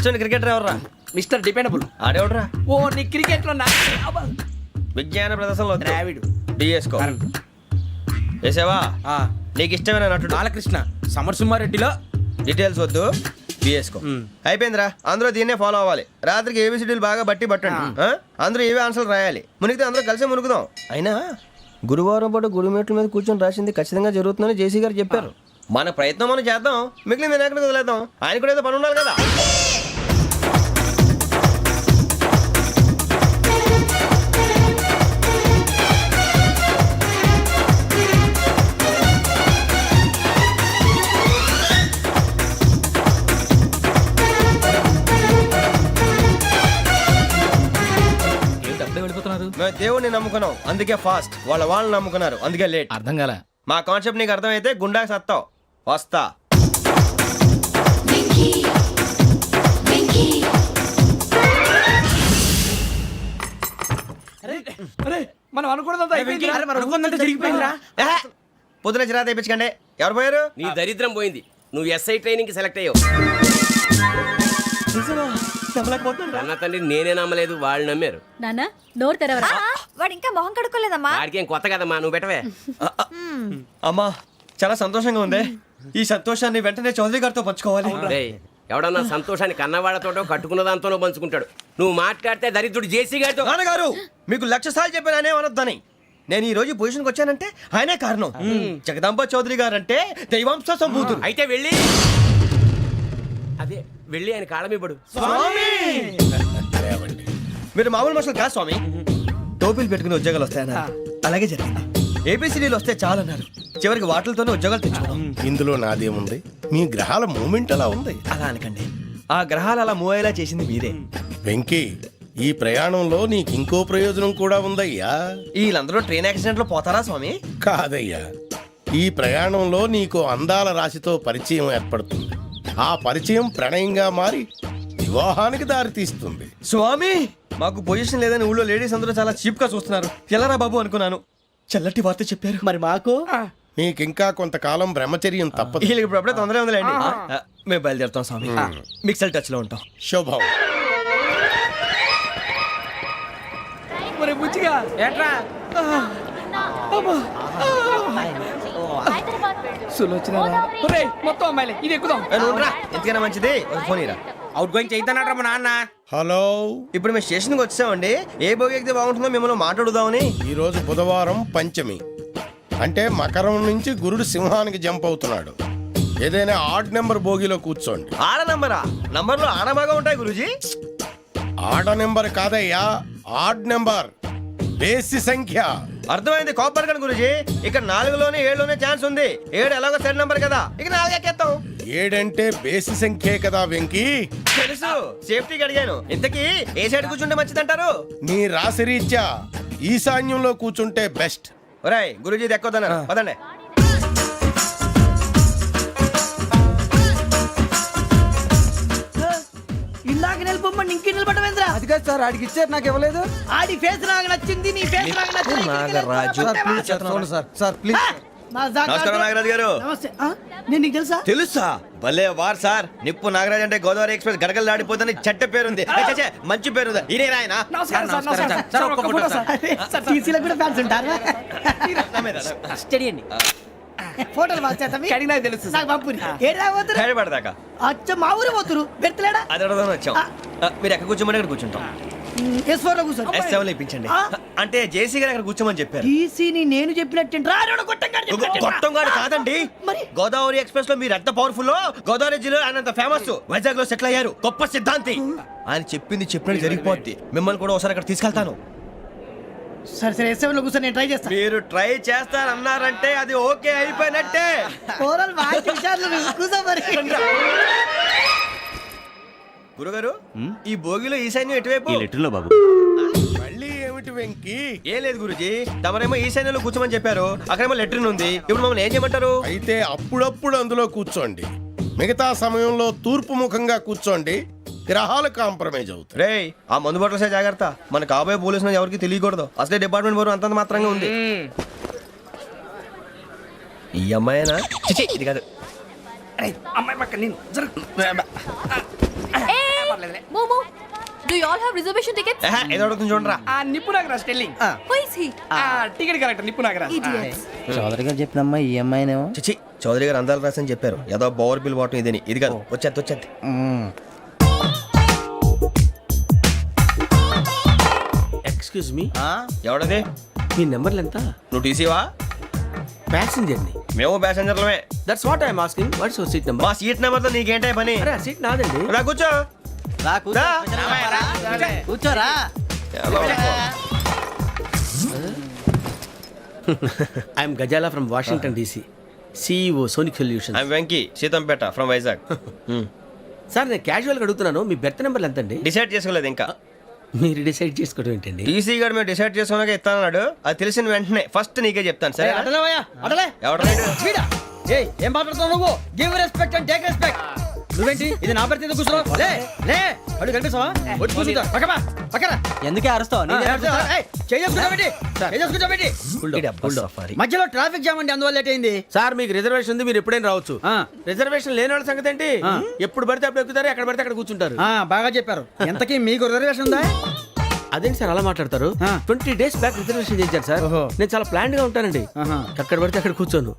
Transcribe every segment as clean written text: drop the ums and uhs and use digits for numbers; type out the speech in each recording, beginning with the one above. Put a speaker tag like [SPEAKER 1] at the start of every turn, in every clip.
[SPEAKER 1] ఇష్టం క్రికెటర్ ఎవర్రా?
[SPEAKER 2] Mister dependable.
[SPEAKER 1] ఆడేవడరా?
[SPEAKER 2] ఓ నీ క్రికెట్ లో
[SPEAKER 1] విజ్ఞాన ప్రదర్శనలో
[SPEAKER 2] ద్రావిడు
[SPEAKER 1] డిఎస్కో వేసావా? నీకు ఇష్టమైన నటుడు
[SPEAKER 2] బాలకృష్ణ. సమర్సింహారెడ్డిలో
[SPEAKER 1] డీటెయిల్స్ వద్దు, బిఎస్కో అయిపోయిందిరా. అందరూ దీన్నే ఫాలో అవ్వాలి. రాత్రికి ఏబిసిడీలు బాగా పట్టండి. అందరూ ఏవే ఆన్సర్లు రాయాలి. మునిగితే అందరూ కలిసి మునుగుదాం. అయినా గురువారం పాటు గురుమేట్ల మీద కూర్చొని రాసింది ఖచ్చితంగా జరుగుతుందని జేసీ గారు చెప్పారు. మన ప్రయత్నం మనం చేద్దాం, మిగిలిన ఎక్కడికి వదిలేద్దాం. ఆయన కూడా ఏదో పని ఉండాలి కదా. మేము దేవుడిని నమ్ముకున్నాం, అందుకే ఫాస్ట్. వాళ్ళని నమ్ముకున్నారు, అందుకే లేట్.
[SPEAKER 3] అర్థం కాల.
[SPEAKER 1] మా కాన్సెప్ట్ నీకు అర్థమైతే గుండాకి సత్తావు. వస్తా.
[SPEAKER 2] మనం అనుకున్నదంతా జరిగిపోయిందిరా.
[SPEAKER 1] పొద్దున చిరా తెప్పించకండి. ఎవరు పోయారు?
[SPEAKER 4] నీ దరిద్రం పోయింది. నువ్వు ఎస్ఐ ట్రైనింగ్ కి సెలెక్ట్ అయ్యావు. అన్న తండ్రి నేనే నమ్మలేదు, వాళ్ళు నమ్మారు.
[SPEAKER 5] నాన్న నోరు తెరవరా.
[SPEAKER 6] వాడు ఇంకా మొహం కడుక్కోలేదమ్మా.
[SPEAKER 4] వాడికి ఏం కొత్త కదమ్మా, నువ్వు పెట్టవే.
[SPEAKER 1] అమ్మా చాలా సంతోషంగా ఉంది. ఈ సంతోషాన్ని వెంటనే చౌదరి గారితో పంచుకోవాలి.
[SPEAKER 4] డేయ్, ఎవడన్నా సంతోషాన్ని కన్నవాళ్లతోటో కట్టుకున్న దాంతోనో పంచుకుంటాడు. నువ్వు మాట్లాడితే దరిద్రుడు జేసీ గారితో.
[SPEAKER 1] నాన్నగారు మీకు 1,00,000 సార్లు చెప్పాను అనొద్దని. నేను ఈ రోజు పొజిషన్కి వచ్చానంటే ఆయనే కారణం. జగదాంబ చౌదరి గారు అంటే దైవాంశ సంభూతుడు.
[SPEAKER 4] అయితే వెళ్ళి అదే వెళ్ళి ఆయన కాళ్ళమివ్వడు.
[SPEAKER 1] మీరు మామూలు మనుషులు కాదు స్వామి. టోపీలు పెట్టుకుని ఉద్యోగాలు వస్తాయన్నారు, అలాగే జరిగింది. ఏపీసీడీలు వస్తే చాలన్నారు, చివరికి వాటిలతోనే ఉద్యోగాలు తెచ్చుకున్నాం.
[SPEAKER 7] ఇందులో నాదేముంది? మీ గ్రహాల మూమెంట్ అలా ఉంది.
[SPEAKER 1] అలా అనకండి, ఆ గ్రహాలు అలా మూవ్ అయ్యేలా చేసింది మీరే.
[SPEAKER 7] వెంకీ, ఈ ప్రయాణంలో నీకు ఇంకో ప్రయోజనం కూడా ఉందయ్యా.
[SPEAKER 1] వీళ్ళందరూ ట్రైన్ యాక్సిడెంట్ లో పోతారా స్వామి?
[SPEAKER 7] కాదయ్యా, ఈ ప్రయాణంలో నీకు అందాల రాశితో పరిచయం ఏర్పడుతుంది. ఆ పరిచయం ప్రణయంగా మారి వివాహానికి దారితీస్తుంది.
[SPEAKER 1] స్వామి మాకు పొజిషన్ లేదని ఊళ్ళో లేడీస్ అందరూ చాలా చీప్ గా చూస్తున్నారు. ఎలారా బాబు అనుకున్నాను, చల్లటి వార్త చెప్పారు.
[SPEAKER 2] మరి మాకు
[SPEAKER 7] నీకింకా కొంతకాలం బ్రహ్మచర్యం తప్పదు.
[SPEAKER 1] వీళ్ళకి ఇప్పుడు అప్పుడే తొందరగా ఉందిలేండి. మేము బయలుదేరుతాం స్వామి, మిక్సెల్ టచ్ లో ఉంటాం.
[SPEAKER 7] శుభం.
[SPEAKER 2] బుచ్చిగా ఏట్రా మొత్తం అమ్మాయిలే ఇది ఎక్కుదాం.
[SPEAKER 1] ఎందుకైనా మంచిది ఫోన్ ఇరా.
[SPEAKER 2] అవుట్ గోయింగ్ చేద్దానట్రా మా నాన్న.
[SPEAKER 7] హలో,
[SPEAKER 1] ఇప్పుడు మేము స్టేషన్కి వచ్చామండి. ఏ బోగి ఎక్కితే బాగుంటుందో మిమ్మల్ని మాట్లాడుదామని.
[SPEAKER 7] ఈరోజు బుధవారం పంచమి, అంటే మకరం నుంచి గురుడు సింహానికి జంప్ అవుతున్నాడు. ఏదైనా ఆడ్ నెంబర్ బోగిలో కూర్చోండి.
[SPEAKER 1] ఆడ నంబరా? నంబర్లో ఆడ బాగా ఉంటాయి గురూజీ.
[SPEAKER 7] ఆడ నెంబర్ కాదయ్యా, ఆడ్ నెంబర్, బేసి సంఖ్య.
[SPEAKER 1] అర్థమైంది, కాపర్ కన్ గురూజీ. ఇక్కడ 4లోనే 7లోనే ఛాన్స్ ఉంది. 7 ఎలాగో సెడ్ నంబర్ కదా, ఇక 4 ఎక్కేస్తాం.
[SPEAKER 7] 7 అంటే బేసి సంఖ్యే కదా వెంకీ.
[SPEAKER 1] తెలుసు, సేఫ్టీకి అడిగాను. ఇంతకీ ఏ సైడ్ కూర్చుంటే మంచిదంటారు?
[SPEAKER 7] నీ రాశి రీత్యా ఈశాన్యంలో కూర్చుంటే బెస్ట్.
[SPEAKER 1] ఒరేయ్ గురూజీ దెక్కొద్దన్నారు, పదండి.
[SPEAKER 2] ఇందాక నిలబొమ్మని ఇంకే నిలబడమేంద్రా?
[SPEAKER 8] అది కాదు సార్, ఆడికి ఇచ్చారు, నాకు ఇవ్వలేదు.
[SPEAKER 2] ఆడి ఫేస్ నాకు నచ్చింది, నీ ఫేస్ నాకు నచ్చింది.
[SPEAKER 1] Nagaraju
[SPEAKER 8] sir please.
[SPEAKER 1] నమస్కారం నాగరాజు గారు.
[SPEAKER 2] నమస్తే. నేను నీకు తెలుసా?
[SPEAKER 1] తెలుసా? భలే వార్ సార్. నిప్పు నాగరాజ్ అంటే గోదావరి ఎక్స్ప్రెస్ గడగలు దాడిపోతుంది చెట్ట పేరుంది. మంచి పేరు. ఇదే ఆయన.
[SPEAKER 2] నమస్కారం సార్. నమస్కారం సార్. ఒక్క ఫోటో సార్. సార్ టీసీలో కూడా ఫ్యాన్స్ ఉంటారా? స్టడీ అండి. ఫోటోలు మార్చేస్తాం. కడిగి నాకు తెలుసు. నాకు పంపుని. ఏడు రాబోతురు?
[SPEAKER 1] హైదరాబాద్.
[SPEAKER 2] అచ్చ మా ఊరు పోతురు. పెడతలేడా?
[SPEAKER 1] అది అడగదామని వచ్చాం. మీరు ఎక్కడ కూర్చోమని అక్కడ కూర్చుంటాం.
[SPEAKER 2] S4 లో కూర్చో.
[SPEAKER 1] S7 ఇప్పించండి. అంటే జేసీ గారు అక్కడ కూర్చోమని చెప్పారు.
[SPEAKER 2] టీసీని నేను చెప్పినట్టు
[SPEAKER 1] గొట్టంగాడు కాదండి. గోదావరి ఎక్స్ప్రెస్ లో మీరు ఎంత పవర్ఫుల్, గోదావరి జిల్లా ఆయన ఫేమస్. వైజాగ్ లో సెటిల్ అయ్యారు, గొప్ప సిద్ధాంతి. ఆయన చెప్పింది చెప్పినట్టు జరిగిపోద్ది. మిమ్మల్ని కూడా ఒకసారి అక్కడ తీసుకెళ్తాను.
[SPEAKER 2] సరే S7 లో కూర్చొని నేను ట్రై చేస్తాను.
[SPEAKER 1] మీరు ట్రై చేస్తారన్నారంటే అది ఓకే అయిపోయినట్టే. గురుగారు, ఈ భోగిలో ఈశాన్యం ఎటువైపు?
[SPEAKER 3] బాబు
[SPEAKER 7] మళ్ళీ ఏమిటి వెంకీ?
[SPEAKER 1] ఏం లేదు గురుజీ, తమరేమో ఈశాన్యంలో కూర్చోమని చెప్పారు. అక్కడేమో లెట్రిన్ ఉంది. ఇప్పుడు మమ్మల్ని ఏం చేయమంటారు?
[SPEAKER 7] అయితే అప్పుడప్పుడు అందులో కూర్చోండి, మిగతా సమయంలో తూర్పు ముఖంగా కూర్చోండి. గ్రహాలు కాంప్రమైజ్ అవుతాయి.
[SPEAKER 1] రే ఆ మందు బట్టలసే జాగ్రత్త. మన కాబోయే పోలీసులు ఎవరికి తెలియకూడదు. అసలే డిపార్ట్మెంట్ బోరు అంతంత మాత్రంగా ఉంది. ఈ అమ్మాయినా? ఇది కాదు.
[SPEAKER 2] అమ్మాయి పక్క నేను
[SPEAKER 6] Do you all have reservation tickets?
[SPEAKER 1] ఏదో అడుగుతుంది చూడరా.
[SPEAKER 2] ఆ నిప్పు Nagaraj telling
[SPEAKER 6] Who is he?
[SPEAKER 2] Ticket correct నిప్పు నాగరాజ్
[SPEAKER 6] Idiots.
[SPEAKER 3] చౌదరి గారు చెప్పినమ్మా ఈ అమ్మాయినేమో.
[SPEAKER 1] చిచి చౌదరి గారు అందాలు రాసని చెప్పారు. ఏదో బోర్ బిల్ వాటం ఇదని. ఇది కాదు వచ్చేది.
[SPEAKER 4] Excuse me,
[SPEAKER 1] ఎవడది?
[SPEAKER 4] మీ నెంబర్లు ఎంత?
[SPEAKER 1] నువ్వు టీసీవా?
[SPEAKER 4] ప్యాసింజర్ ని.
[SPEAKER 1] మేము ప్యాసెంజర్లమే.
[SPEAKER 4] That's what I'm asking. What's your seat number?
[SPEAKER 1] మా సీట్ నెంబర్తో నీకేంటే పని?
[SPEAKER 4] అరే ఆ సీట్ నాదండి.
[SPEAKER 1] రా కూర్చో.
[SPEAKER 3] రా
[SPEAKER 1] రా.
[SPEAKER 3] కూర్చోరా.
[SPEAKER 4] I'm Gazala from Washington DC, CEO Sonic Solution.
[SPEAKER 1] I'm Venky Seethampeta from Vizag.
[SPEAKER 4] Sir నేను క్యాజువల్గా అడుగుతున్నాను, మీ బెర్త్ నెంబర్ ఎంత అండి?
[SPEAKER 1] డిసైడ్ చేసుకోలేదు ఇంకా.
[SPEAKER 4] మీరు డిసైడ్ చేసుకోవడం ఏంటండి?
[SPEAKER 1] టీసీ గారు మేము డిసైడ్ చేసుకున్నాక ఇస్తానన్నాడు. అది తెలిసిన వెంటనే ఫస్ట్ నీకే చెప్తాను. సరే ఎవరు
[SPEAKER 2] ఏం మాట్లాడుతున్నావు నువ్వు? Give respect and take respect. నువ్వేంటి ఇది నా పరిస్థితి ఎందుకు కూర్చున్నావు? లే లే అడుగు కనిపిస్తావా? వచ్చి కూర్చుంటా. పక్కన
[SPEAKER 3] ఎందుకే అరుస్తావు?
[SPEAKER 2] మధ్యలో ట్రాఫిక్ జామ్ అండి, అందువల్ల లేట్ అయింది.
[SPEAKER 4] సార్ మీకు రిజర్వేషన్ ఉంది, మీరు ఎప్పుడైనా రావచ్చు. రిజర్వేషన్ లేని వాళ్ళ సంగతి ఏంటి? ఎప్పుడు పడితే అప్పుడు ఎక్కుతారు, ఎక్కడ పడితే అక్కడ కూర్చుంటారు.
[SPEAKER 2] బాగా చెప్పారు. ఎంతకీ మీకు రిజర్వేషన్ ఉందా?
[SPEAKER 4] అదేంటి సార్ అలా మాట్లాడతారు? 20 days బ్యాక్ రిజర్వేషన్ చేశారు సార్.
[SPEAKER 2] ఓహో.
[SPEAKER 4] నేను చాలా ప్లాన్డ్ గా ఉంటానండి. అక్కడ పడితే అక్కడ కూర్చోను.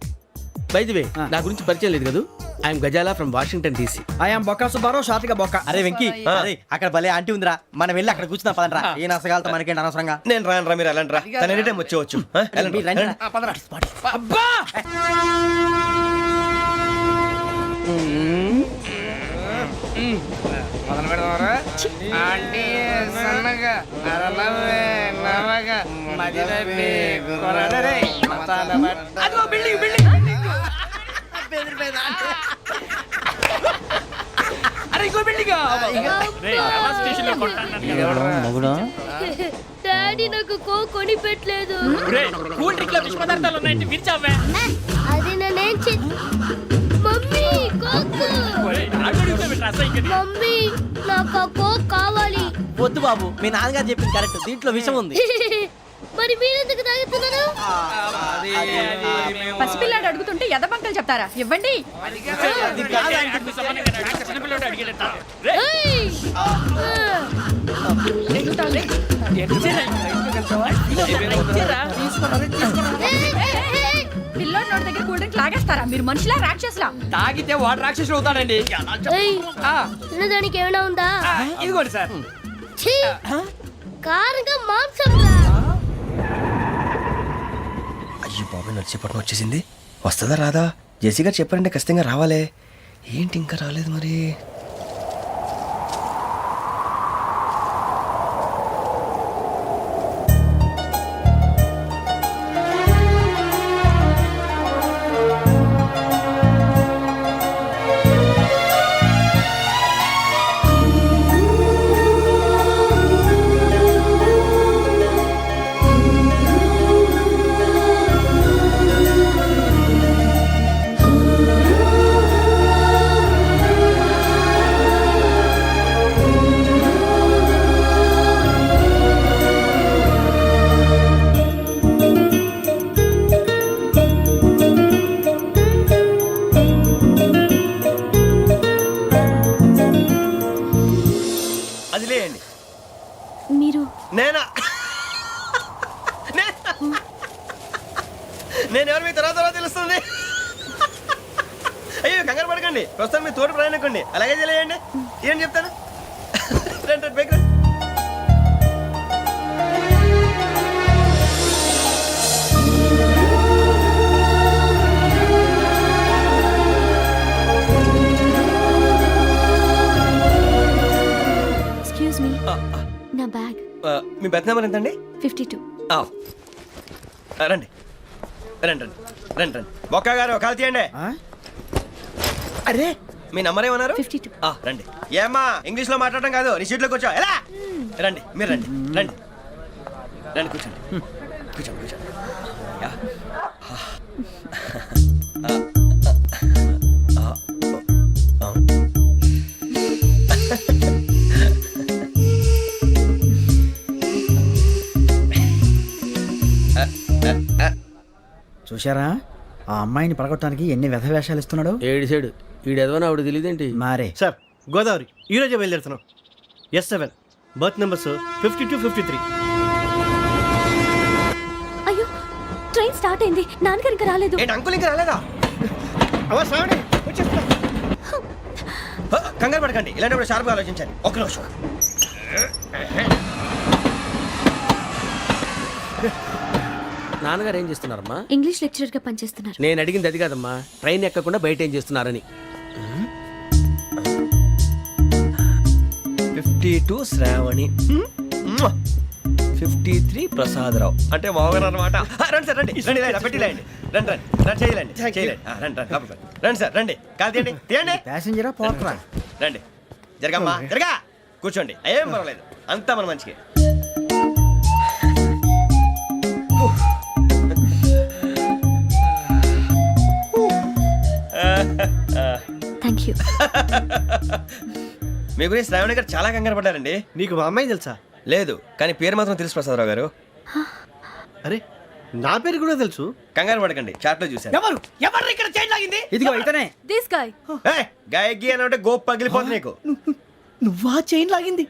[SPEAKER 4] బై ది వే నా గురించి పరిచయం లేదు కదా, I'm Gazala from Washington DC.
[SPEAKER 2] I'm Bokka Subbarao, షార్ట్గా బొక్క.
[SPEAKER 3] అరే వెంకీ, అరే అక్కడ భలే ఆంటీ ఉందిరా, మనం వెళ్ళి అక్కడ కూర్చున్నా పదండ్రా. ఏ నసగాలతో మనకేంటి అనవసరంగా.
[SPEAKER 1] నేను రాను రా, మీరు వెళ్ళండి రా. తన ఎనీ టైం వచ్చేవచ్చు. వెళ్ళండి.
[SPEAKER 2] అబ్బా మొదలు పెడదామరా? ఆంటీ సన్నగా అరలవే నవగా మదిరపి కొరడరే మతాల బట్ట. అదిగో బిల్డింగ్ బిల్డింగ్. అరే ఇంకో బిల్డింగ్.
[SPEAKER 3] మగుడు
[SPEAKER 5] డాడీ నాకు కోక్ కొని పెట్టలేదు.
[SPEAKER 2] కూల్ డ్రింక్ లో విష పదార్థాలు ఉన్నాయంటే విరిచావే.
[SPEAKER 5] అది నేనేం మమ్మీ కోక్. మమ్మీ నాకు ఆ కోక్ కావాలి.
[SPEAKER 3] వద్దు బాబు, మీ నాన్నగారు చెప్పింది కరెక్ట్, దీంట్లో విషయం ఉంది.
[SPEAKER 5] మరి మీరెందుకు తాగుతున్నారు?
[SPEAKER 6] పసిపిల్లాడు అడుగుతుంటే ఎదబంకలు చెప్తారా? ఇవ్వండి.
[SPEAKER 5] ఏయ్!
[SPEAKER 6] పిల్లోడి నోటి దగ్గర కూల్ డ్రింక్ లాగేస్తారా? మీరు మనుషులా రాక్షసులా?
[SPEAKER 2] తాగితే వాడు రాక్షసుడు అవుతాడండి.
[SPEAKER 5] ఏయ్! తినడానికి ఏమైనా ఉందా?
[SPEAKER 2] ఇదిగోండి సార్.
[SPEAKER 5] ఛీ! కారంగా మాంసం రా.
[SPEAKER 1] అయ్యో బాబు, నడిచేపట్నం వచ్చేసింది. వస్తుందా రాదా? జెసి గారు చెప్పారంటే ఖచ్చితంగా రావాలే. ఏంటి ఇంకా రాలేదు మరి? అది లేయండి.
[SPEAKER 5] మీరు
[SPEAKER 1] నేనా? నేను ఎవరు మీ తర్వాత తెలుస్తుంది. అయ్యో కంగారు పడకండి, ప్రస్తుతం మీ తోటి ప్రయాణకండి. అలాగే తెలియండి. ఏం చెప్తాను? రండి బైక్ రండి.
[SPEAKER 5] ఎక్స్క్యూజ్ మీ, నా బ్యాగ్.
[SPEAKER 1] మీ బెత్ నెంబర్ ఎంతండి?
[SPEAKER 5] 52.
[SPEAKER 1] రండి రండి రండి రండి రండి. బొక్క గారు కాల్ తీయండి.
[SPEAKER 2] అరే
[SPEAKER 1] మీ నంబర్ ఏమన్నారు?
[SPEAKER 5] 52.
[SPEAKER 1] రండి. ఏమ్మా ఇంగ్లీష్ లో మాట్లాడడం కాదు, నీ సీట్లోకి వచ్చా. ఎలా రండి, మీరు రండి రండి రండి, కూర్చోండి కూర్చోండి కూర్చోండి. యా.
[SPEAKER 2] చూశారా ఆ అమ్మాయిని పడగొట్టడానికి ఎన్ని వ్యధ వేషాలు ఇస్తున్నాడు.
[SPEAKER 4] ఏడు సైడు ఈడెదవని ఆవిడ తెలియదేంటి?
[SPEAKER 2] మారే
[SPEAKER 9] సార్ గోదావరి ఈరోజే బయలుదేరుతున్నాం. S7
[SPEAKER 3] berth numbers 52-53.
[SPEAKER 5] అయ్యో ట్రైన్ స్టార్ట్ అయింది నాన్నగారు ఇంకా రాలేదు
[SPEAKER 1] ఏంటి అంకుల్ ఇంకా రాలేదా కంగారు పడకండి ఇలాంటప్పుడు షార్ప్గా ఆలోచించండి ఒక నిమిషం
[SPEAKER 4] నాన్నగారు ఏం చేస్తున్నారమ్మా?
[SPEAKER 5] ఇంగ్లీష్ లెక్చరర్ గా పనిచేస్తున్నారు
[SPEAKER 4] నేను అడిగింది అది కాదమ్మా, ట్రైన్ ఎక్కకుండా బయట ఏం చేస్తున్నారని.
[SPEAKER 1] 52 శ్రావణి 53 ప్రసాదరావు అంటే మామగారు అనమాట. రండి సార్ రండి రండి ఇలా పెట్టి లేండి రండి రండి రండి చేయలేండి చేయలేండి రండి రండి లోపలికి రండి. రండి సార్ రండి కాలు తీయండి తీయండి
[SPEAKER 8] ప్యాసింజరా పోట్రా
[SPEAKER 1] రండి జరగమ్మా జరగా కూర్చోండి ఏం పర్వాలేదు అంతా మన మంచికి.
[SPEAKER 5] థ్యాంక్ యూ
[SPEAKER 1] మీ గురించి శ్రావణి గారు చాలా కంగారు పడ్డారండి.
[SPEAKER 3] నీకు మా అమ్మాయి తెలుసా?
[SPEAKER 1] లేదు కానీ పేరు మాత్రం తెలుసు ప్రసాదరావు గారు.
[SPEAKER 3] అరే నా పేరు కూడా తెలుసు.
[SPEAKER 1] కంగారు పడకండి చాట్లో చూశాను.
[SPEAKER 2] ఎవరు ఎవరు ఇక్కడ చైన్ లాగింది?
[SPEAKER 8] ఇదిగో ఇతనే.
[SPEAKER 5] దిస్ గాయ్
[SPEAKER 1] గాయకి అని అంటే గోప్ పగిలిపోతుంది నీకు.
[SPEAKER 2] నువ్వా చైన్ లాగింది?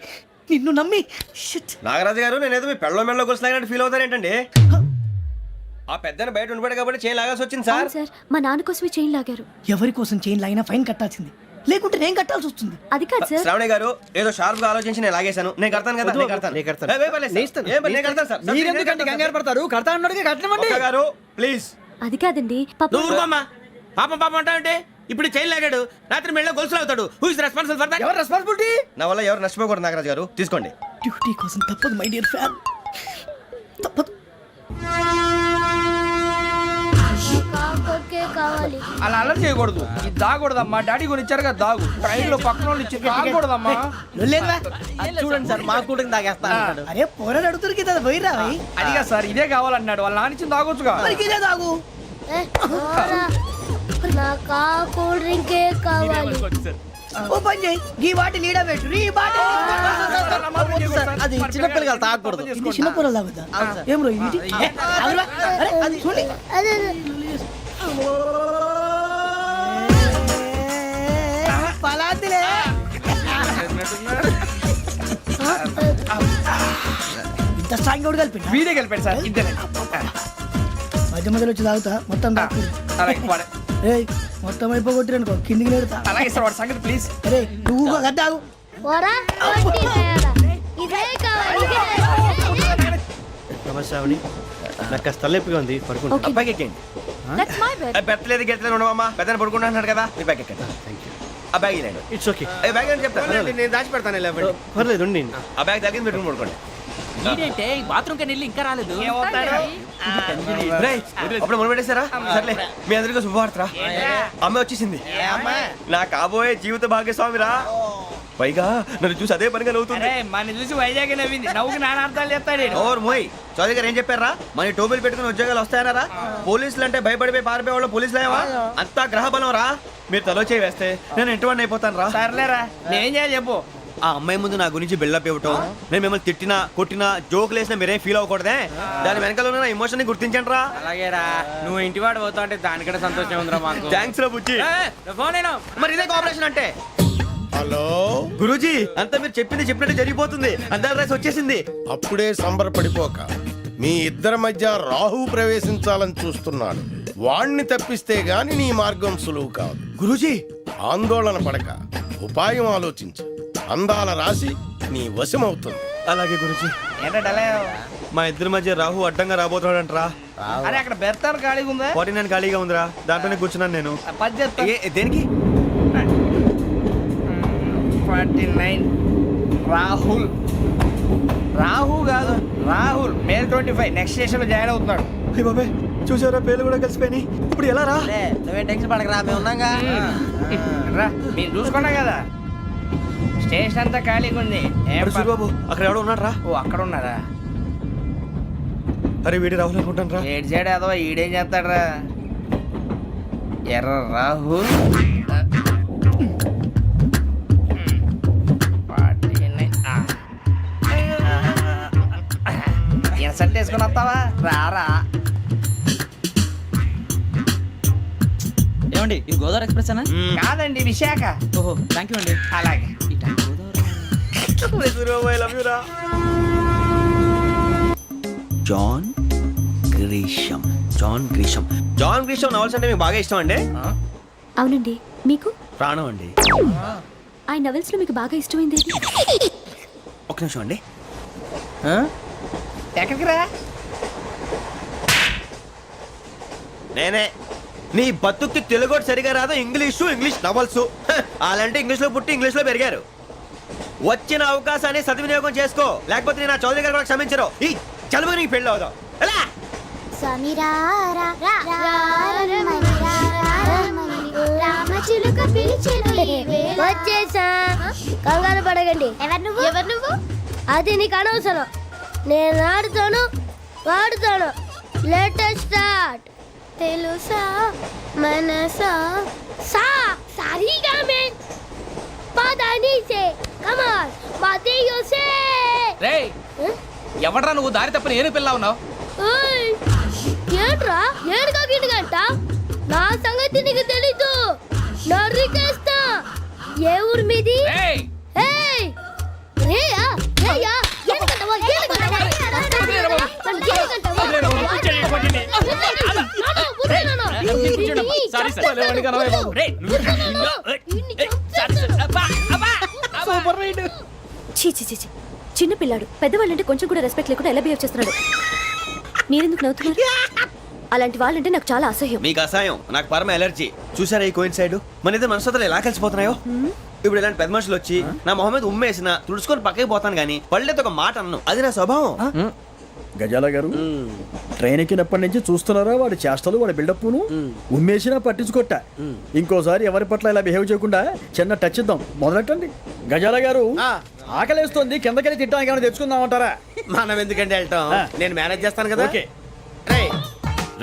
[SPEAKER 2] నిన్ను నమ్మి షిట్.
[SPEAKER 1] నాగరాజు గారు నేనేదో మీ పెళ్ళ మెళ్ళలో గురిసిలాగినట్టు ఫీల్ అవుతారేంటండి? ఆ పెద్దని బయట ఉండిపోయాడు కాబట్టి చేయి లాగాల్సి వచ్చింది సార్.
[SPEAKER 5] అవును సార్ మా నాన్న కోసమే చైన్ లాగారు
[SPEAKER 2] ఎవరి కోసం చైన్ లాగినా ఫైన్ కట్టాల్సింది, లేకుంటే నేను కట్టాల్సి వస్తుంది.
[SPEAKER 5] అది కాదు సార్
[SPEAKER 1] శ్రావణి గారు ఏదో షార్ప్ గా ఆలోచించి నేను లాగేశాను. నేను కడతాను కదా నేను కడతాను.
[SPEAKER 3] నేను కడతాను.
[SPEAKER 1] ఏ, పర్లేదు సార్. ఏ, నేను కడతాను సార్.
[SPEAKER 8] మీరెందుకంటే కంగారు పడతారు? కడతా అన్నాడుగా కట్టమండి.
[SPEAKER 1] ఒక్క గారు ప్లీజ్.
[SPEAKER 5] అది కాదండి పాప
[SPEAKER 4] నువ్వు ఊరుకోమ్మా. పాపం పాపం అంటావంటే ఇప్పుడు చైన్ లాగాడు, రాత్రి మెళ్ళ గొలుసులు అవుతాడు. Who is responsible for that?
[SPEAKER 8] ఎవరు రెస్పాన్సిబిలిటీ?
[SPEAKER 1] నా వల్ల ఎవరు నష్టపోకూడదు నాగరాజు గారు తీసుకోండి.
[SPEAKER 2] డ్యూటీ కోసం తప్పదు మై డియర్ ఫ్యాన్, తప్పదు.
[SPEAKER 5] కావాలి
[SPEAKER 8] అలా అలర్ట్ చేయకూడదు. ఇది దాగకూడదమ్మా. డాడీ కొని ఇచ్చారు కదా దాగు. ట్రైన్ లో పక్కన వాళ్ళు ఇచ్చి దాగకూడదమ్మా.
[SPEAKER 2] లేదురా.
[SPEAKER 3] చూడండి సార్ మా కూడా తాగేస్తా అన్నాడు.
[SPEAKER 2] అరే పోరాడు అడుగుతారు కదా పోయిరా భయ్.
[SPEAKER 8] అదిగా సార్ ఇదే కావాలన్నాడు. వాళ్ళ నానిచ్చింది తాగొచ్చుగా.
[SPEAKER 2] మరి ఇదే తాగు.
[SPEAKER 5] నాకు కూల్ డ్రింకే కావాలి
[SPEAKER 2] ఓ పని చేయి, ఈ బాటి లీడ పెట్టు. ఈ బాటి
[SPEAKER 3] అది చిన్నపిల్లలు తాగకూడదు.
[SPEAKER 2] ఇది చిన్న పొరలు తాగుతా. ఏం రో ఇది? అదిరా. అరే అది చూడండి. పలాతిలే. ఇంత స్ట్రాంగ్ కూడా కలిపి
[SPEAKER 8] వీడే గెలిపాడు సార్. ఇద్దరే.
[SPEAKER 2] మధ్య మధ్యలో వచ్చి తాగుతా మొత్తం తాగు.
[SPEAKER 8] అలాగే వాడు.
[SPEAKER 2] ఏయ్ మొత్తం అయిపోగొట్టి అనుకో కిందికి నేడుతా.
[SPEAKER 8] అలాగే సార్ వాడు సంగతి ప్లీజ్.
[SPEAKER 2] అరే నువ్వు కదా తాగు.
[SPEAKER 5] ఇదే కావాలి
[SPEAKER 3] నమస్తే శ్రావణి, నాకు కాస్త తలెప్పిగా ఉంది, పడుకుంటా.
[SPEAKER 5] Okay.
[SPEAKER 1] బ్యాగ్ ఎక్కండి.
[SPEAKER 6] That's my bed.
[SPEAKER 1] పెట్టలేదు గెట్టలేదు ఉండవమ్మా. పెద్దని పడుకుంటున్నాడు కదా మీ బ్యాగ్ ఎక్కండి. ఆ బ్యాగ్ ఇలాండి.
[SPEAKER 3] It's okay.
[SPEAKER 1] బ్యాగ్ అని చెప్తాను
[SPEAKER 4] నేను దాచి పెడతాను.
[SPEAKER 3] పర్లేదు ఉండి.
[SPEAKER 1] ఆ బ్యాగ్ తగ్గింది పెట్టుకుని పడుకోండి.
[SPEAKER 8] బాత్రూమ్ కి వెళ్ళి ఇంకా రాలేదు.
[SPEAKER 1] రేయ్, అప్పుడు మొదలు పెట్టేశారా? సర్లే మీ అందరికీ శుభవార్తరా. అమ్మ వచ్చేసింది. నా కాబోయే జీవిత భాగ్యస్వామిరా. పైగా నన్ను చూసి అదే పనిగా నవ్వుతుంది.
[SPEAKER 8] మన చూసి వైజాగ్ నవ్వింది. నవ్వుకి నాన్న అర్థాలు చెప్తాడు.
[SPEAKER 1] ఓర్ మోయ్ చౌదరి గారు ఏం చెప్పారా? మన టోబీలు పెట్టుకుని ఉద్యోగాలు వస్తాయన్నారా? పోలీసులు అంటే భయపడిపోయి పారిపోయే వాళ్ళు పోలీసులేవా? అంతా గ్రహ బలం రా. మీరు తలో చేయి వేస్తే నేను ఇంటివాడిని అయిపోతాను రా.
[SPEAKER 8] సర్లేరా నేం చేయాలి చెప్పు.
[SPEAKER 1] ఆ అమ్మాయి ముందు నా గురించి బిల్డప్ ఇవ్వటం, నేను మిమ్మల్ని తిట్టినా కొట్టినా జోకులు వేసినా మీరేం ఫీల్ అవ్వకూడదే. దాని వెనకాల ఉన్న ఎమోషన్ ని గుర్తించండి రా.
[SPEAKER 8] అలాగేరా నువ్వు ఇంటివాడు పోతా అంటే దానికంటే సంతోషం ఉందిరా మాకు.
[SPEAKER 1] థ్యాంక్స్ రా బుజ్జి.
[SPEAKER 8] ఫోన్ అయినా
[SPEAKER 1] మరి ఇదే కోఆపరేషన్ అంటే.
[SPEAKER 7] హలో
[SPEAKER 1] గురూజీ అంతా మీరు చెప్పింది చెప్పినట్టు జరిగిపోతుంది. అందాల రైస్ వచ్చేసింది.
[SPEAKER 7] అప్పుడే సంబరపడిపోక. మీ ఇద్దరి మధ్య రాహు ప్రవేశించాలని చూస్తున్నాడు. వాణ్ణి తప్పిస్తే గాని నీ మార్గం సులువు కాదు.
[SPEAKER 1] గురూజీ
[SPEAKER 7] ఆందోళన పడక ఉపాయం ఆలోచించు. అందాల రాశి నీ వశమవుతుంది.
[SPEAKER 1] అలాగే గురూజీ.
[SPEAKER 8] ఏంటంటే
[SPEAKER 1] మా ఇద్దరి మధ్య రాహు అడ్డంగా రాబోతున్నాడంటరా.
[SPEAKER 8] అరే అక్కడ బెర్తాను ఖాళీగా ఉందా?
[SPEAKER 1] 49 ఖాళీగా ఉందిరా, దాంట్లోనే కూర్చున్నాను నేను.
[SPEAKER 8] పది చెప్తా.
[SPEAKER 1] దేనికి?
[SPEAKER 8] 49 రాహుల్. రాహు కాదు రాహుల్. మే 25 నెక్స్ట్ స్టేషన్ లో జాయిన్ అవుతున్నాడు.
[SPEAKER 1] అయ్య బాబాయ్ చూసారా పేర్లు కూడా కలిసిపోయినాయి. ఇప్పుడు ఎలా రా?
[SPEAKER 3] నువ్వేం టెన్షన్ పడకరా, మేము ఉన్నాగా.
[SPEAKER 8] రా మీరు చూసుకున్నా కదా స్టేషన్ అంతా ఖాళీగా ఉంది. ఏం ప-
[SPEAKER 1] బాబు అక్కడ ఎవడో ఉన్నాడు రా.
[SPEAKER 8] ఓ అక్కడ ఉన్నారా?
[SPEAKER 1] అరే వీడి రాహుల్ అనుకుంటాను రా.
[SPEAKER 8] ఏడు చేయడం అదో ఈడేం చేస్తాడరా? ఎర్ర రాహుల్. 49. ఇన్సల్ట్ వేసుకుని వస్తావా? రారా.
[SPEAKER 9] ఏమండి ఇది గోదావరి ఎక్స్ప్రెస్ అనా?
[SPEAKER 8] కాదండి విశాఖ.
[SPEAKER 9] ఓహో థ్యాంక్ యూ అండి.
[SPEAKER 8] అలాగే
[SPEAKER 1] John Grisham. John Grisham. John Grisham novels అంటే మీకు బాగా ఇష్టం అండి?
[SPEAKER 5] అవునండి. మీకు?
[SPEAKER 1] ప్రాణం అండి.
[SPEAKER 5] ఆ నవెల్స్ లో మీకు బాగా ఇష్టమైంది ఏది?
[SPEAKER 1] ఒక్క నిమిషం అండి.
[SPEAKER 2] ఎక్కడికి రా?
[SPEAKER 1] నేనే. నీ బతుక్కి తెలుగు సరిగా రాదు, ఇంగ్లీష్ నవల్స్. అలాంటి ఇంగ్లీష్లో పుట్టి ఇంగ్లీష్లో పెరిగారు. వచ్చిన అవకాశాన్ని సద్వినియోగం చేసుకో, లేకపోతే నేను నా చౌదరి గారు కూడా క్షమించరు. ఈ చదువు నీకు పెళ్ళి అవుదాం. ఎలా?
[SPEAKER 9] వచ్చేసా, కంగారు పడకండి. ఎవరు నువ్వు? అది నీకు అనవసరం. నేను ఆడుతాను, వాడుతాను. Latest start. తెలుసా మనసా సా సారీగా మెన్ పదని సే కమాన్ మాదేయో సే.
[SPEAKER 8] రేయ్ ఎవడ్రా నువ్వు దారి తప్పని ఏను పిల్ల ఉన్నావు?
[SPEAKER 9] ఓయ్ ఏంట్రా ఏడుగా గిడుగంట? నా సంగతి నీకు తెలీదు. నరికేస్తా. ఏ ఊరు మీది?
[SPEAKER 8] రేయ్
[SPEAKER 9] ఏయ్ రేయా రేయా ఏడుగంటవా ఏడుగంటవా
[SPEAKER 8] సారీ సార్
[SPEAKER 2] సూపర్ రైడ్.
[SPEAKER 5] చీ చీ చీ చీ. చిన్న పిల్లాడు పెద్దవాళ్ళంటే కొంచెం కూడా రెస్పెక్ట్ లేకుండా ఎలా బిహేవ్ చేస్తున్నాడు? మీరెందుకు నవ్వుతున్నారు? అలాంటి వాళ్ళంటే నాకు చాలా అసహ్యం.
[SPEAKER 1] మీకు అసహాయం, నాకు పరమ ఎలర్జీ. చూసారా ఈ కోయిన్సైడ్? మన ఇద్దరు మనస్తత్వాలు ఎలా కలిసిపోతున్నాయో. ఇప్పుడు ఇలాంటి పెద్ద మనుషులు వచ్చి నా మొహం మీద ఉమ్మేసిన తుడుచుకొని పక్కకి పోతాను కానీ పళ్ళేతో ఒక మాట అన్ను. అది నా స్వభావం.
[SPEAKER 10] గజాల గారు ట్రైన్ ఎక్కినప్పటి నుంచి చూస్తున్నారా వాడి చేష్టలు, వాడి బిల్డప్ను? ఉమ్మేసినా పట్టించుకోట. ఇంకోసారి ఎవరి పట్ల ఇలా బిహేవ్ చేయకుండా చిన్న టచ్ ఇద్దాం. మొదలెట్టండి. గజాల గారు ఆకలేస్తుంది, కిందకెళ్ళి తిట్టడానికి ఏమైనా తెచ్చుకుందామంటారా?
[SPEAKER 4] మనం ఎందుకంటే వెళ్తాం, నేను మేనేజ్ చేస్తాను కదా.
[SPEAKER 10] ఓకే.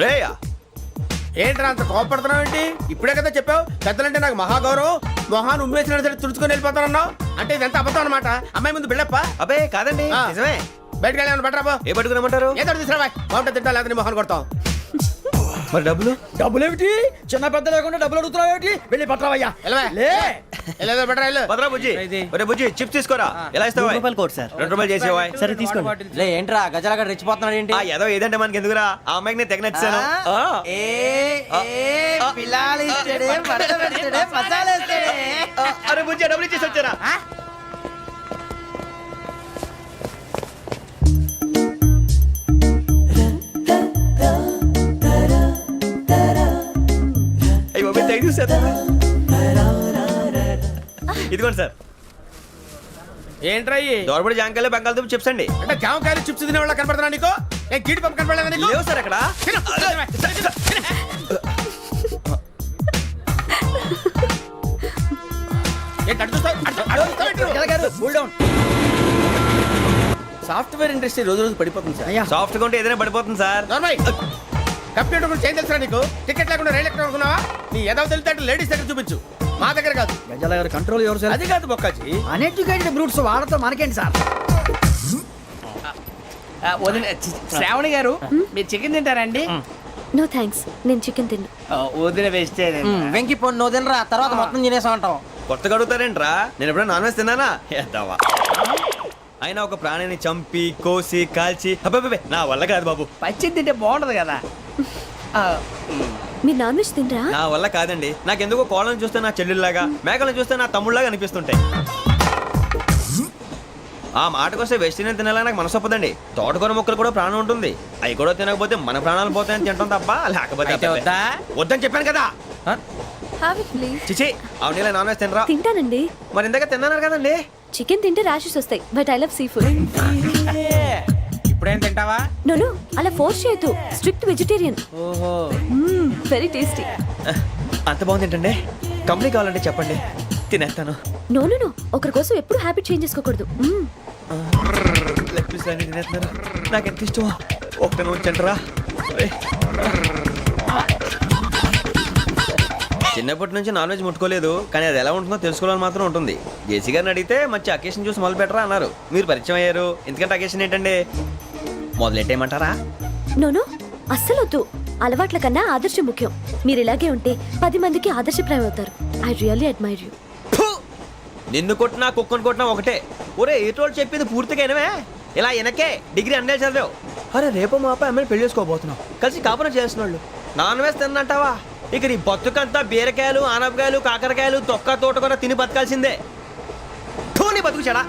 [SPEAKER 1] రేయా
[SPEAKER 4] ఏంట్రా అంత కోపడుతున్నావు ఏంటి? ఇప్పుడే కదా చెప్పావు పెద్దలంటే నాకు మహాగౌరవం, మొహాన్ని ఉమ్మేసిన సరే తుడుచుకొని వెళ్ళిపోతానన్నావు. అంటే ఇదంతా అబద్ధం అనమాట. అమ్మాయి ముందు బిల్డప్ప.
[SPEAKER 1] అబ్బే కాదండి, నిజమే.
[SPEAKER 4] బయటకు వెళ్ళి బట్రాబో.
[SPEAKER 1] ఏ పట్టుకురమ్మంటారు?
[SPEAKER 4] ఏదో తీసుకురా బాగుంటుంది. తింటా లేదా మొహాన్ని కొడతాం.
[SPEAKER 1] మరి డబ్బులు?
[SPEAKER 10] డబ్బులు ఏమిటి? చిన్న పెద్ద లేకుండా డబ్బులు అడుగుతున్నావు ఏమిటి? వెళ్ళి పట్టరావయ్యా. లే
[SPEAKER 4] వెళ్ళేదో బట్రా వెళ్ళు.
[SPEAKER 1] భద్రా బుజ్జి, ఒరే బుజ్జి చిప్స్ తీసుకోరా. ఎలా ఇస్తావా?
[SPEAKER 3] రూపాయలు కోట్ సార్.
[SPEAKER 1] 2 రూపాయలు చేసేవా?
[SPEAKER 3] సరే తీసుకోండి. లే ఏంట్రా గజాల గడ రెచ్చిపోతున్నాడు ఏంటి?
[SPEAKER 1] ఏదో ఏదంటే మనకి ఎందుకురా, ఆ అమ్మాయికి నేను తెగ నచ్చాను. అరే బుజ్జి డబ్బులు ఇచ్చేసి వచ్చారా? ఇదిగోండి సార్.
[SPEAKER 4] ఏంట్రా
[SPEAKER 1] దోరబడి జాంకాయలు బంగాళదుంప చిప్స్ అండి.
[SPEAKER 4] అంటే జామకాయలు చిప్స్ తినే వాళ్ళ కనపడుతున్నా నీకు? ఏ గీడి పంప కనపడలేదా నీకు?
[SPEAKER 1] లేవు సార్ అక్కడ.
[SPEAKER 4] సాఫ్ట్వేర్ ఇండస్ట్రీ రోజు రోజు పడిపోతుంది సార్.
[SPEAKER 1] సాఫ్ట్ గా ఉంటే ఏదైనా పడిపోతుంది సార్.
[SPEAKER 4] కంప్యూటర్ గురించి ఏం తెలుసా నీకు? టికెట్ లేకుండా రైలు ఎక్కడ అనుకున్నావా? నీ ఏదో తెలితే లేడీస్ దగ్గర చూపించు, మా దగ్గర కాదు.
[SPEAKER 10] గజాల గారు కంట్రోల్ ఎవరు సార్?
[SPEAKER 4] అది కాదు బొక్కాజీ.
[SPEAKER 2] అన్ఎడ్యుకేటెడ్ బ్రూట్స్ వాళ్ళతో మనకేంటి సార్? శ్రావణి గారు మీరు చికెన్ తింటారండి?
[SPEAKER 5] నో థ్యాంక్స్, నేను చికెన్ తిన్నా.
[SPEAKER 2] వదిన వేస్తే
[SPEAKER 3] వెంకి పొన్ను నువ్వు తినరా, తర్వాత మొత్తం తినేసా ఉంటాం.
[SPEAKER 1] కొత్తగా అడుగుతారేంట్రా? నేను ఎప్పుడైనా నాన్ వెజ్ తిన్నానా? ఎద్దావా. అయినా ఒక ప్రాణిని చంపి కోసి కాల్చి అబ్బే నా వల్ల కాదు బాబు.
[SPEAKER 2] పచ్చి తింటే బాగుంటది కదా.
[SPEAKER 5] మీరు నాన్ వెజ్ తినరా?
[SPEAKER 1] నా వల్ల కాదండి. నాకెందుకో కోళ్ళని చూస్తే నా చెల్లెళ్ళలాగా, మేకలను చూస్తే నా తమ్ముళ్ళలాగా అనిపిస్తుంటాయి. ఆ మాటకొస్తే వెస్టిరియన్ తినాలని నాకు మనసు ఒప్పదండి. తోటకూర మొక్కలు కూడా ప్రాణం ఉంటుంది. అవి కూడా తినకపోతే మన ప్రాణాలు పోతాయని తింటాం తప్ప లేకపోతే వద్దని చెప్పాను కదా. చిచి అవునీ నాన్ వెజ్ తినరా?
[SPEAKER 5] తింటానండి.
[SPEAKER 1] మరి ఇందాక తిన్నాను కదండి.
[SPEAKER 5] చికెన్ తింటే ర్యాషెస్ వస్తాయి, but I love sea food.
[SPEAKER 8] ఇప్పుడేం తింటావా?
[SPEAKER 5] నో అలా ఫోర్స్ చేయొద్దు. Strict vegetarian.
[SPEAKER 8] ఓహో
[SPEAKER 5] వెరీ టేస్టీ.
[SPEAKER 1] అంత బాగుంది ఏంటండి? కంపెనీ కావాలంటే చెప్పండి, తినేస్తాను.
[SPEAKER 5] నో ఒకరి కోసం ఎప్పుడు హ్యాబిట్ చేంజ్ చేసుకోకూడదు.
[SPEAKER 1] లెగ్ పీస్ అన్ని తినేస్తున్నారు. నాకు ఎంత ఇష్టం. ఒకటే ఉంచండిరా. చిన్నప్పటి నుంచి నాన్ వెజ్ ముట్టుకోలేదు, కానీ అది ఎలా ఉంటుందో తెలుసుకోవాలని మాత్రం ఉంటుంది. జేసీ గారిని అడిగితే మంచి అకేషన్ చూసి మొదలు పెట్టరా అన్నారు. మీరు పరిచయం అయ్యారు, ఎందుకంటే అకేషన్ ఏంటండి? మొదలెట్టేయమంటారా?
[SPEAKER 5] నో అస్సలు వద్దు. అలవాట్ల కన్నా ఆదర్శం ముఖ్యం. మీరు ఇలాగే ఉంటే 10 మందికి ఆదర్శప్రాయం అవుతారు. I really admire you.
[SPEAKER 1] నిన్ను కొట్టినా కుక్కను కొట్టినా ఒకటే. ఒరే ఏటోళ్ళు చెప్పింది పూర్తిగా వినవే ఇలా వెనకే డిగ్రీ అన్నే చదివావు అరే రేపు మా అబ్బాయి అమ్మాయిని పెళ్లి చేసుకోబోతున్నావు కలిసి కాపురం చేసిన వాళ్ళు నాన్ వేసి తిన్నంటావా ఇక నీ బతుకంతా బీరకాయలు ఆనపకాయలు కాకరకాయలు తొక్క తోట కూడా తిని బతకాల్సిందే నీ బతుకు చెడా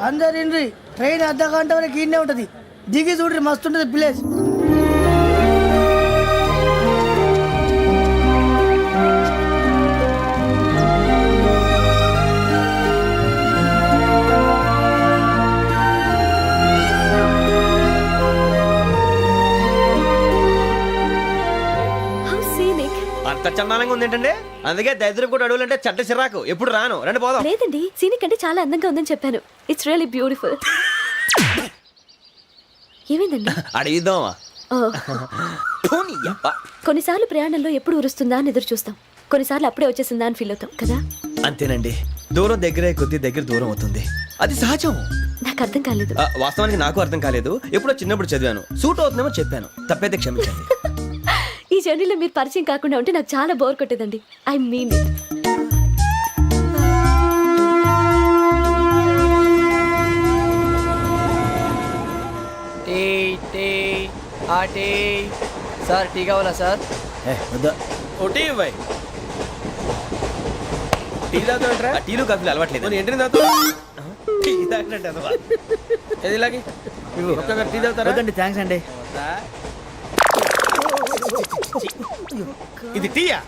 [SPEAKER 2] అందరు ఇండ్రి ట్రైన్ అర్ధ గంట వరకు ఇన్నే ఉంటది దిగి చూడ్రి మస్తు ఉంటది ప్లేస్
[SPEAKER 5] హౌ సీనిక్.
[SPEAKER 1] అంత చందానంగా ఉంది ఏంటంటే అందుకే దరిద్రం కూడా అడవులంటే చెడ్డ చిరాకు ఎప్పుడు రాను రండి పోదాం
[SPEAKER 5] లేదండి సీనిక్ అంటే చాలా అందంగా ఉందని చెప్పాను. It's really beautiful. ఏమైందండి?
[SPEAKER 1] అడిగిద్దామా
[SPEAKER 5] ఓ, కొన్నిసార్లు ప్రయాణంలో ఎప్పుడు ఉరుస్తుందా అని ఎదురు చూస్తాం, కొన్నిసార్లు అప్పుడే వచ్చేసిందా అని ఫీల్ అవుతాం కదా.
[SPEAKER 1] అంతేనండి దూరం దగ్గరే కొద్ది దగ్గర దూరం అవుతుంది అది సహజం.
[SPEAKER 5] నాకు అర్థం కాలేదు.
[SPEAKER 1] వాస్తవానికి నాకు అర్థం కాలేదు ఎప్పుడో చిన్నప్పుడు చదివాను సూట్ అవుతుందేమో చెప్పాను తప్పైతే క్షమించండి.
[SPEAKER 5] ఈ జర్నీలో మీరు పరిచయం కాకుండా ఉంటే నాకు చాలా బోర్ కొట్టేదండి. I mean it.
[SPEAKER 3] Tea tea ఆ టీ సార్ టీ కావాలా సార్?
[SPEAKER 10] వద్దా
[SPEAKER 4] ఒకటి ఇవ్వాయి టీ తాగుతాంట్రా
[SPEAKER 1] టీలు కాఫీలు అలవాట్లేదు
[SPEAKER 4] ఎంట్రీ తాగుతా
[SPEAKER 1] టీ తాగినట్టు అదవా.
[SPEAKER 4] ఏది ఇలాగే ఒక్కొక్కరు టీ తాగుతారా
[SPEAKER 10] వద్దండి థ్యాంక్స్ అండి.
[SPEAKER 4] ఇది టీయా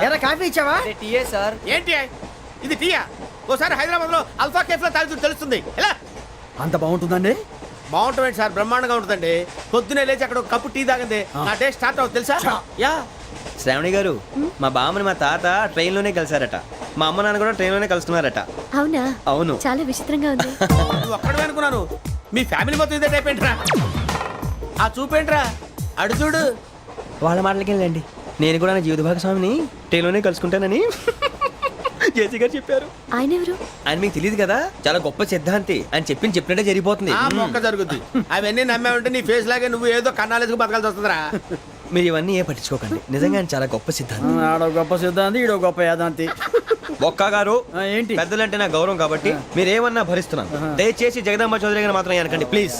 [SPEAKER 2] ఎరా కాఫీ ఇచ్చావా?
[SPEAKER 3] టీయే సార్.
[SPEAKER 4] ఏంటి ఇది టీయా ఓసారి హైదరాబాద్ లో అల్ఫా కేఫ్ లో తాగుతూ తెలుస్తుంది ఎలా
[SPEAKER 10] అంత బాగుంటుందండి?
[SPEAKER 4] బాగుంటుంది సార్ బ్రహ్మాండంగా ఉంటుందండి పొద్దునే లేచి అక్కడ ఒక కప్పు టీ తాగింది నా డే స్టార్ట్ అవుతుంది తెలుసా యా
[SPEAKER 1] శ్రావణి గారు మా బామ్మని మా తాత ట్రైన్ లోనే కలిసారట మా అమ్మ నాన్న కూడా ట్రైన్ లోనే కలుస్తున్నారట.
[SPEAKER 5] అవునా?
[SPEAKER 1] అవును.
[SPEAKER 5] చాలా విచిత్రంగా ఉంది.
[SPEAKER 4] నువ్వు ఒక్కడే అనుకున్నాను మీ ఫ్యామిలీ మొత్తం ఇదే టైప్ ఏంట్రా ఆ చూపేంట్రా అడు చూడు
[SPEAKER 1] వాళ్ళ మాటలకి వెళ్ళండి నేను కూడా నా జీవిత భాగస్వామిని ట్రైన్ లోనే కలుసుకుంటానని జేసీ గారు చెప్పారు.
[SPEAKER 5] ఆయన ఎవరు?
[SPEAKER 1] ఆయన మీకు తెలియదు కదా చాలా గొప్ప సిద్ధాంతి అని చెప్పినట్టే జరిగిపోతుంది.
[SPEAKER 4] ఆ మొక్క జరుగుద్ది అవన్నీ నమ్మే ఉంటే నీ ఫేస్ లాగే నువ్వు ఏదో కన్నాలేసుకు బతకాల్సి వస్తుందిరా
[SPEAKER 1] మీరు ఇవన్నీ ఏ పట్టించుకోకండి నిజంగా ఆయన చాలా గొప్ప సిద్ధాంతి.
[SPEAKER 10] ఆడో గొప్ప సిద్ధాంతి ఈడో గొప్ప యాదాంతి.
[SPEAKER 1] ఒక్క గారు
[SPEAKER 10] ఏంటి?
[SPEAKER 1] పెద్దలంటే నా గౌరవం కాబట్టి మీరు ఏమన్నా భరిస్తున్నాను. దయచేసి జగదాంబ చౌదరి గారు మాత్రం అనకండి ప్లీజ్.